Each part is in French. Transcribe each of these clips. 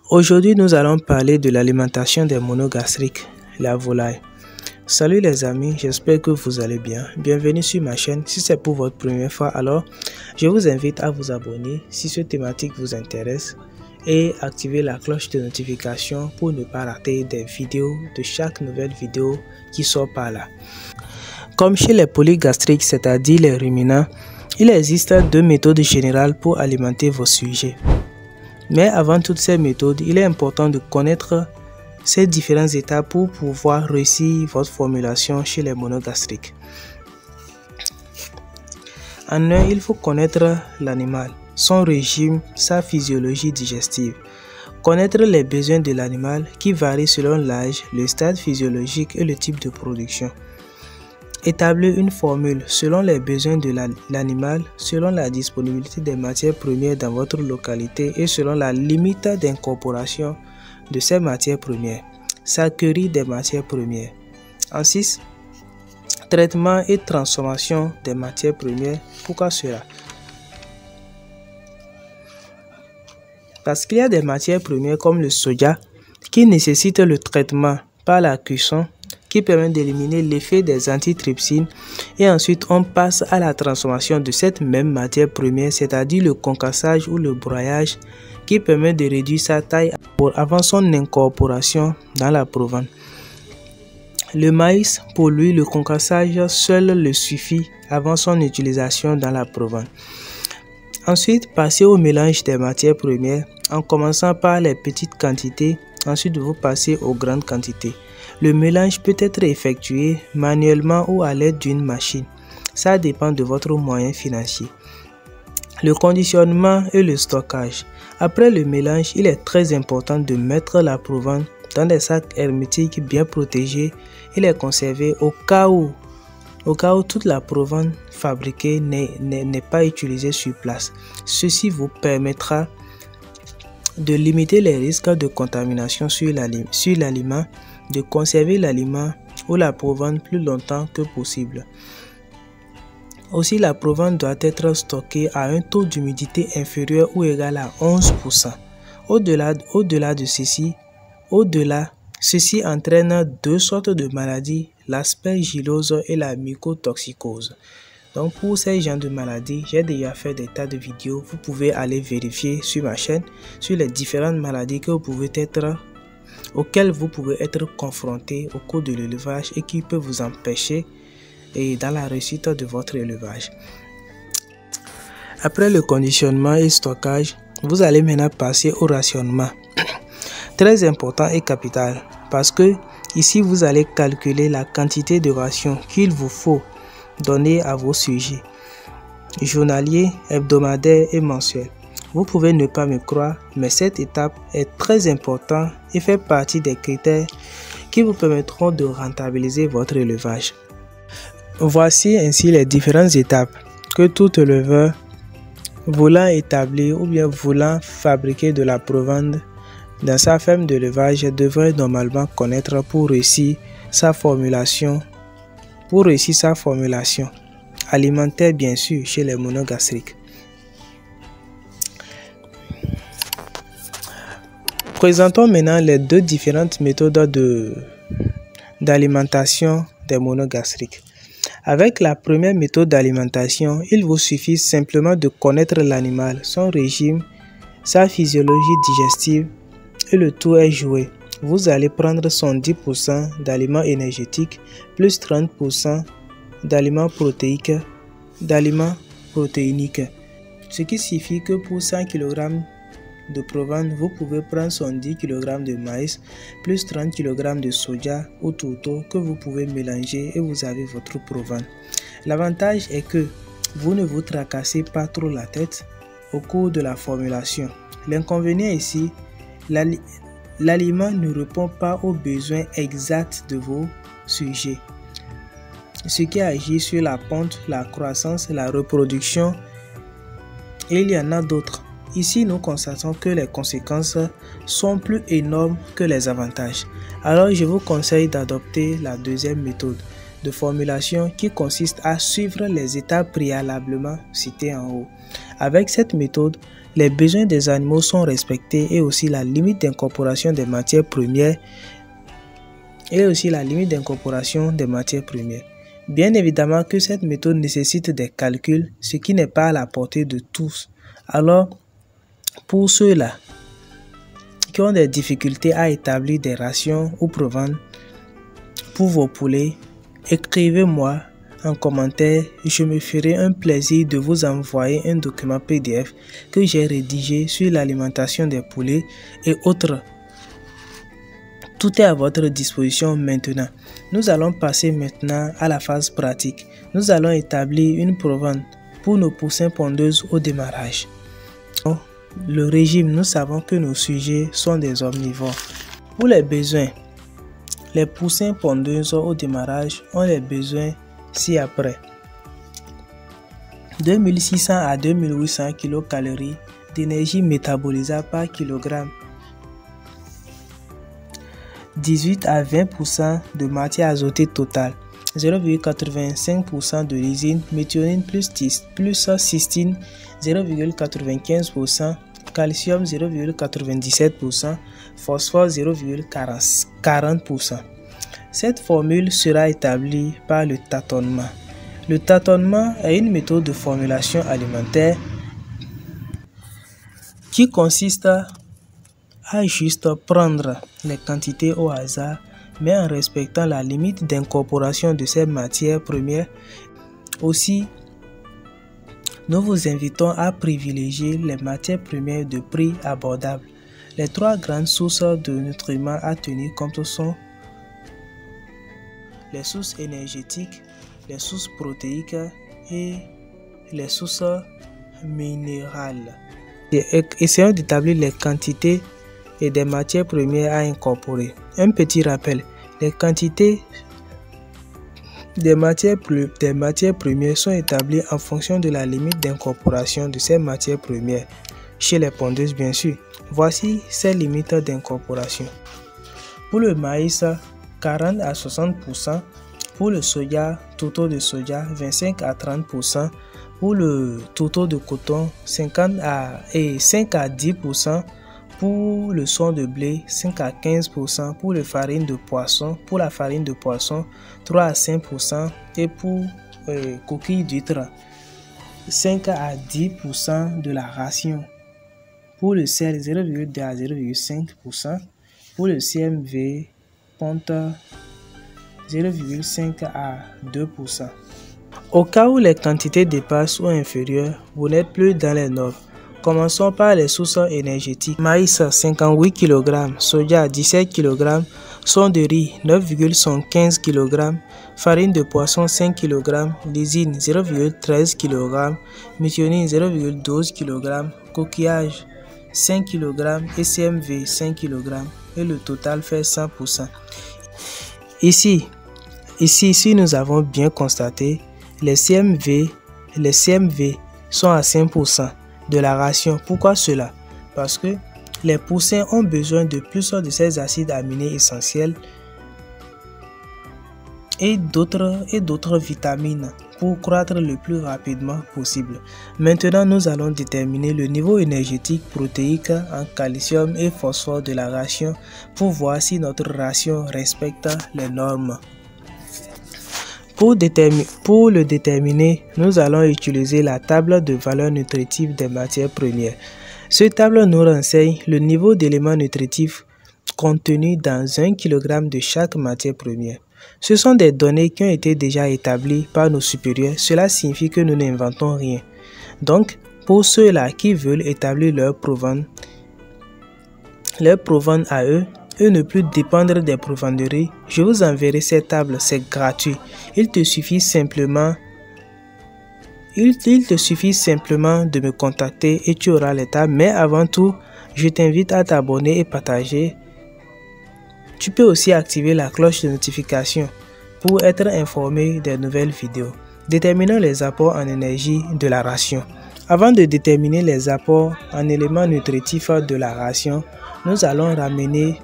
Aujourd'hui, nous allons parler de l'alimentation des monogastriques, la volaille. Salut les amis, j'espère que vous allez bien. Bienvenue sur ma chaîne. Si c'est pour votre première fois, alors je vous invite à vous abonner si cette thématique vous intéresse et activer la cloche de notification pour ne pas rater des vidéos de chaque nouvelle vidéo qui sort par là. Comme chez les polygastriques, c'est-à-dire les ruminants, il existe deux méthodes générales pour alimenter vos sujets. Mais avant toutes ces méthodes, il est important de connaître ces différentes étapes pour pouvoir réussir votre formulation chez les monogastriques. En un, il faut connaître l'animal, son régime, sa physiologie digestive. Connaître les besoins de l'animal qui varient selon l'âge, le stade physiologique et le type de production. Établir une formule selon les besoins de l'animal, selon la disponibilité des matières premières dans votre localité et selon la limite d'incorporation de ces matières premières. S'acquérir des matières premières. En 6. Traitement et transformation des matières premières. Pourquoi cela? Parce qu'il y a des matières premières comme le soja qui nécessitent le traitement par la cuisson qui permet d'éliminer l'effet des antitrypsines et ensuite on passe à la transformation de cette même matière première, c'est-à-dire le concassage ou le broyage qui permet de réduire sa taille avant son incorporation dans la provende. Le maïs, pour lui, le concassage seul le suffit avant son utilisation dans la provende. Ensuite, passer au mélange des matières premières en commençant par les petites quantités, ensuite vous passez aux grandes quantités. Le mélange peut être effectué manuellement ou à l'aide d'une machine. Ça dépend de votre moyen financier. Le conditionnement et le stockage. Après le mélange, il est très important de mettre la provende dans des sacs hermétiques bien protégés et les conserver au cas où toute la provende fabriquée n'est pas utilisée sur place. Ceci vous permettra de limiter les risques de contamination sur l'aliment, de conserver l'aliment ou la provende plus longtemps que possible. Aussi, la provende doit être stockée à un taux d'humidité inférieur ou égal à 11%. Au-delà de ceci entraîne deux sortes de maladies, l'aspergillose et la mycotoxicose. Donc pour ces genres de maladies, j'ai déjà fait des tas de vidéos. Vous pouvez aller vérifier sur ma chaîne sur les différentes maladies auxquelles vous pouvez être confronté au cours de l'élevage et qui peuvent vous empêcher dans la réussite de votre élevage. Après le conditionnement et stockage, vous allez maintenant passer au rationnement. Très important et capital parce que ici vous allez calculer la quantité de ration qu'il vous faut donner à vos sujets, journaliers, hebdomadaires et mensuels. Vous pouvez ne pas me croire, mais cette étape est très importante et fait partie des critères qui vous permettront de rentabiliser votre élevage. Voici ainsi les différentes étapes que tout éleveur voulant établir ou bien voulant fabriquer de la provende dans sa ferme d'élevage devrait normalement connaître pour réussir sa formulation alimentaire, bien sûr, chez les monogastriques. Présentons maintenant les deux différentes méthodes d'alimentation des monogastriques. Avec la première méthode d'alimentation, il vous suffit simplement de connaître l'animal, son régime, sa physiologie digestive et le tout est joué. Vous allez prendre son 10% d'aliments énergétiques plus 30% d'aliments protéiniques, ce qui signifie que pour 100 kg de provende, vous pouvez prendre son 10 kg de maïs plus 30 kg de soja ou tourteau que vous pouvez mélanger et vous avez votre provende. L'avantage est que vous ne vous tracassez pas trop la tête au cours de la formulation. L'inconvénient ici, l'aliment ne répond pas aux besoins exacts de vos sujets, ce qui agit sur la ponte, la croissance, la reproduction et il y en a d'autres. Ici, nous constatons que les conséquences sont plus énormes que les avantages. Alors, je vous conseille d'adopter la deuxième méthode de formulation qui consiste à suivre les étapes préalablement citées en haut. Avec cette méthode, les besoins des animaux sont respectés et aussi la limite d'incorporation des matières premières Bien évidemment que cette méthode nécessite des calculs, ce qui n'est pas à la portée de tous. Alors, pour ceux-là qui ont des difficultés à établir des rations ou proventes pour vos poulets, écrivez-moi en commentaire, je me ferai un plaisir de vous envoyer un document PDF que j'ai rédigé sur l'alimentation des poulets et autres. Tout est à votre disposition maintenant. Nous allons passer maintenant à la phase pratique. Nous allons établir une provente pour nos poussins pondeuses au démarrage. Le régime, nous savons que nos sujets sont des omnivores. Pour les besoins, les poussins pondeuses au démarrage ont les besoins ci-après. 2600 à 2800 kcal d'énergie métabolisable par kilogramme. 18 à 20% de matière azotée totale. 0,85% de lysine, méthionine plus cystine 0,95%, calcium 0,97%, phosphore 0,40%. Cette formule sera établie par le tâtonnement. Le tâtonnement est une méthode de formulation alimentaire qui consiste à juste prendre les quantités au hasard, mais en respectant la limite d'incorporation de ces matières premières. Aussi, nous vous invitons à privilégier les matières premières de prix abordable. Les trois grandes sources de nutriments à tenir compte sont les sources énergétiques, les sources protéiques et les sources minérales. Essayons d'établir les quantités et des matières premières à incorporer. Un petit rappel, les quantités des matières premières sont établies en fonction de la limite d'incorporation de ces matières premières chez les pondeuses bien sûr. Voici ces limites d'incorporation. Pour le maïs, 40 à 60%. Pour le soja, total de soja, 25 à 30%. Pour le total de coton, 5 à 10%. Pour le son de blé, 5 à 15%. Pour la farine de poisson, 3 à 5%. Et pour coquilles d'huître, 5 à 10% de la ration. Pour le sel, 0,2 à 0,5%. Pour le CMV, ponte 0,5 à 2%. Au cas où les quantités dépassent ou inférieures, vous n'êtes plus dans les normes. Commençons par les sources énergétiques. Maïs 58 kg, soja 17 kg, son de riz 9,15 kg, farine de poisson 5 kg, lysine 0,13 kg, méthionine 0,12 kg, coquillage 5 kg et CMV 5 kg et le total fait 100%. Ici, si nous avons bien constaté, les CMV sont à 5% de la ration. Pourquoi cela? Parce que les poussins ont besoin de plus de ces acides aminés essentiels et d'autres vitamines pour croître le plus rapidement possible. Maintenant, nous allons déterminer le niveau énergétique protéique en calcium et phosphore de la ration pour voir si notre ration respecte les normes. Pour le déterminer, nous allons utiliser la table de valeur nutritive des matières premières. Cette table nous renseigne le niveau d'éléments nutritifs contenus dans 1 kg de chaque matière première. Ce sont des données qui ont été déjà établies par nos supérieurs. Cela signifie que nous n'inventons rien. Donc, pour ceux-là qui veulent établir leur provente à eux, et ne plus dépendre des provenderies, je vous enverrai cette table, c'est gratuit. Il te suffit simplement de me contacter et tu auras les tables. Mais avant tout, je t'invite à t'abonner et partager. Tu peux aussi activer la cloche de notification pour être informé des nouvelles vidéos. Déterminons les apports en énergie de la ration. Avant de déterminer les apports en éléments nutritifs de la ration, nous allons ramener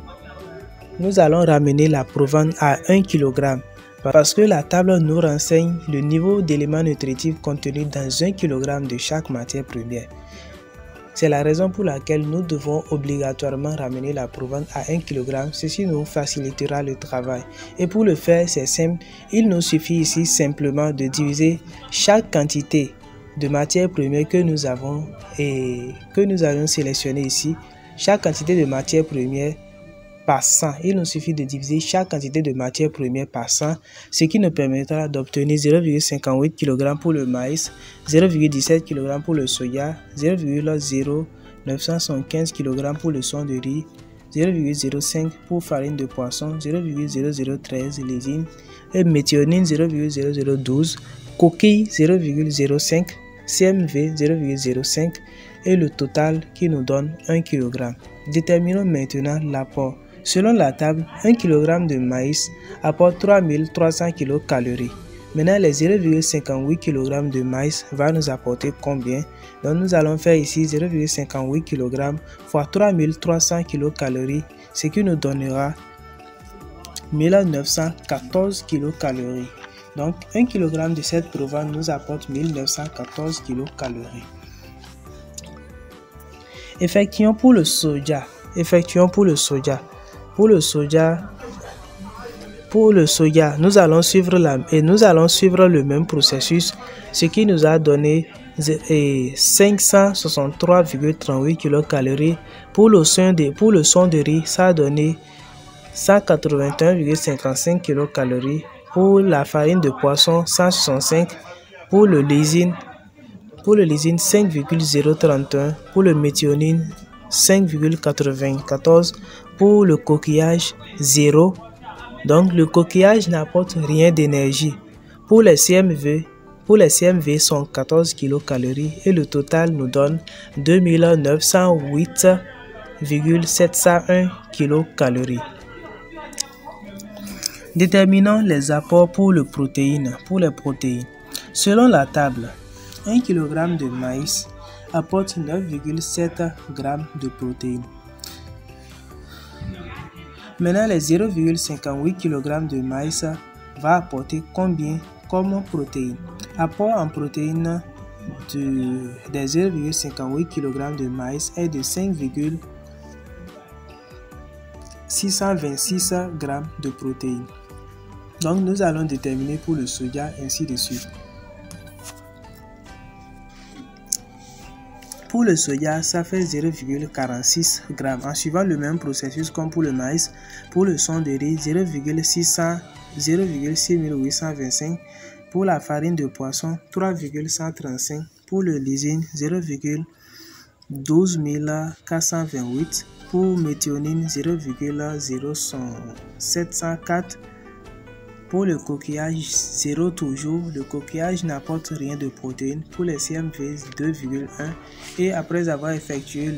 la provente à 1 kg parce que la table nous renseigne le niveau d'éléments nutritifs contenus dans 1 kg de chaque matière première. C'est la raison pour laquelle nous devons obligatoirement ramener la provente à 1 kg. Ceci nous facilitera le travail. Et pour le faire, c'est simple. Il nous suffit ici simplement de diviser chaque quantité de matière première que nous avons et que nous allons sélectionner ici. Chaque quantité de matière première par 100. Il nous suffit de diviser chaque quantité de matière première par 100, ce qui nous permettra d'obtenir 0,58 kg pour le maïs, 0,17 kg pour le soja, 0,0975 kg pour le son de riz, 0,05 pour farine de poisson, 0,0013 lésine et méthionine 0,0012, coquille 0,05, CMV 0,05 et le total qui nous donne 1 kg. Déterminons maintenant l'apport. Selon la table, 1 kg de maïs apporte 3300 kcal. Maintenant, les 0,58 kg de maïs va nous apporter combien? Donc, nous allons faire ici 0,58 kg fois 3300 kcal, ce qui nous donnera 1914 kcal. Donc, 1 kg de cette provence nous apporte 1914 kcal. Effectuons pour le soja. Pour le soja, nous allons suivre le même processus, ce qui nous a donné 563,38 kcal. Pour le son de riz, ça a donné 181,55 kcal. Pour la farine de poisson, 165. Pour le lésine 5,031. Pour le méthionine, 5,94. Pour le coquillage, 0. Donc le coquillage n'apporte rien d'énergie. Pour les CMV sont 14 kcal et le total nous donne 2908,701 kcal. Déterminons les apports pour les protéines. Selon la table, 1 kg de maïs apporte 9,7 g de protéines. Maintenant, les 0,58 kg de maïs va apporter combien comme protéines? Apport en protéines des 0,58 kg de maïs est de 5,626 g de protéines. Donc, nous allons déterminer pour le soja ainsi de suite. Pour le soja, ça fait 0,46 g. En suivant le même processus comme pour le maïs, pour le son de riz, 0,6825. Pour la farine de poisson, 3,135. Pour le lésine, 0,12428. Pour méthionine, 0,0704. Pour le coquillage, 0 toujours. Le coquillage n'apporte rien de protéines. Pour les CMV, 2,1. Et après avoir effectué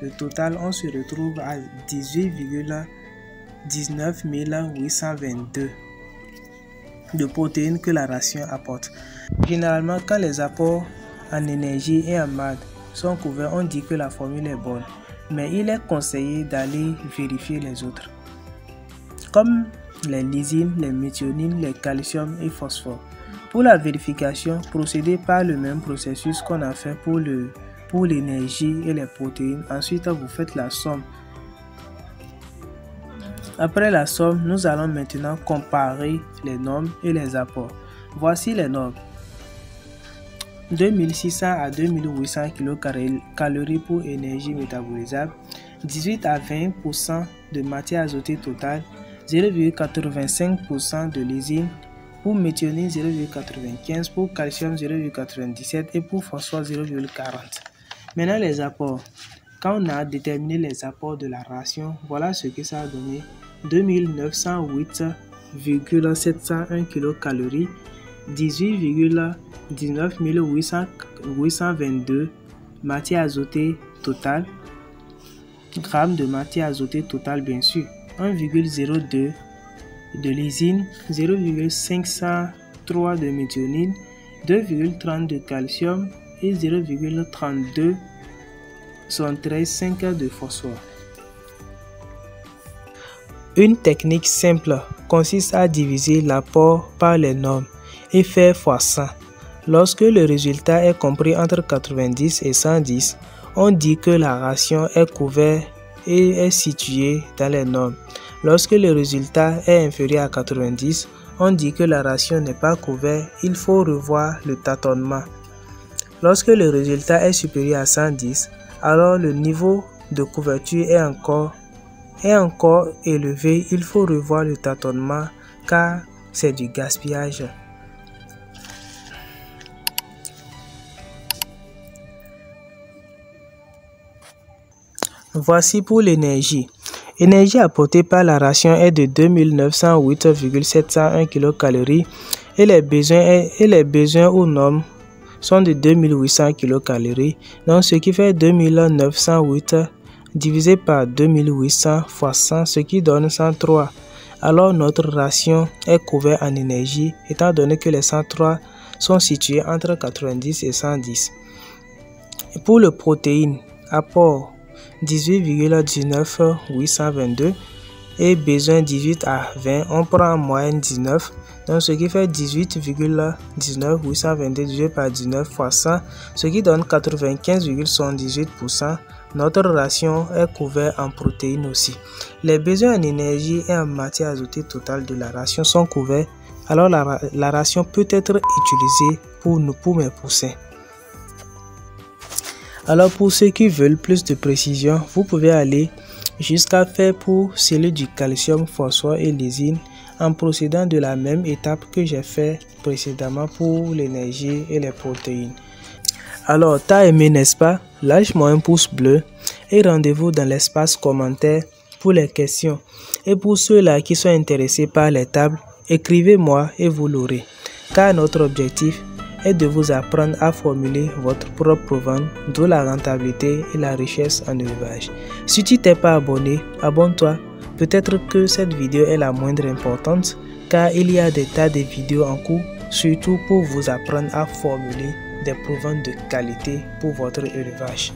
le total, on se retrouve à 18,19 822 de protéines que la ration apporte. Généralement, quand les apports en énergie et en maths sont couverts, on dit que la formule est bonne. Mais il est conseillé d'aller vérifier les autres, comme les lysines, les méthionines, les calcium et phosphore. Pour la vérification, procédez par le même processus qu'on a fait pour l'énergie et les protéines. Ensuite, vous faites la somme. Après la somme, nous allons maintenant comparer les normes et les apports. Voici les normes. 2600 à 2800 kcal pour énergie métabolisable, 18 à 20% de matière azotée totale, 0,85% de lysine, pour méthionine 0,95, pour calcium 0,97 et pour phosphore 0,40. Maintenant les apports. Quand on a déterminé les apports de la ration, voilà ce que ça a donné: 2908,701 kcal, 18,19 822 matière azotée totale, grammes de matière azotée totale bien sûr, 1,02 de lysine, 0,503 de méthionine, 2,30 de calcium et 0,32 5 de phosphore. Une technique simple consiste à diviser l'apport par les normes et faire fois 100. Lorsque le résultat est compris entre 90 et 110, on dit que la ration est couverte et est située dans les normes. Lorsque le résultat est inférieur à 90, on dit que la ration n'est pas couverte, il faut revoir le tâtonnement. Lorsque le résultat est supérieur à 110, alors le niveau de couverture est encore élevé, il faut revoir le tâtonnement car c'est du gaspillage. Voici pour l'énergie. L'énergie apportée par la ration est de 2908,701 kcal et les besoins aux normes sont de 2800 kcal. Donc ce qui fait 2908 divisé par 2800 fois 100, ce qui donne 103. Alors notre ration est couverte en énergie étant donné que les 103 sont situés entre 90 et 110. Et pour le protéine, apport 18,19822 et besoin 18 à 20, on prend en moyenne 19, donc ce qui fait 18,19822 divisé par 19 fois 100, ce qui donne 95,78%. Notre ration est couverte en protéines aussi. Les besoins en énergie et en matière azotée totale de la ration sont couverts, alors la ration peut être utilisée pour mes poussins. Alors pour ceux qui veulent plus de précision, vous pouvez aller jusqu'à faire pour celui du calcium, phosphore et lysine en procédant de la même étape que j'ai fait précédemment pour l'énergie et les protéines. Alors t'as aimé, n'est-ce pas? Lâche-moi un pouce bleu et rendez-vous dans l'espace commentaire pour les questions. Et pour ceux-là qui sont intéressés par les tables, écrivez-moi et vous l'aurez. Car notre objectif est de vous apprendre à formuler votre propre vente, d'où la rentabilité et la richesse en élevage. Si tu t'es pas abonné, abonne-toi. Peut-être que cette vidéo est la moindre importante car il y a des tas de vidéos en cours, surtout pour vous apprendre à formuler des proventes de qualité pour votre élevage.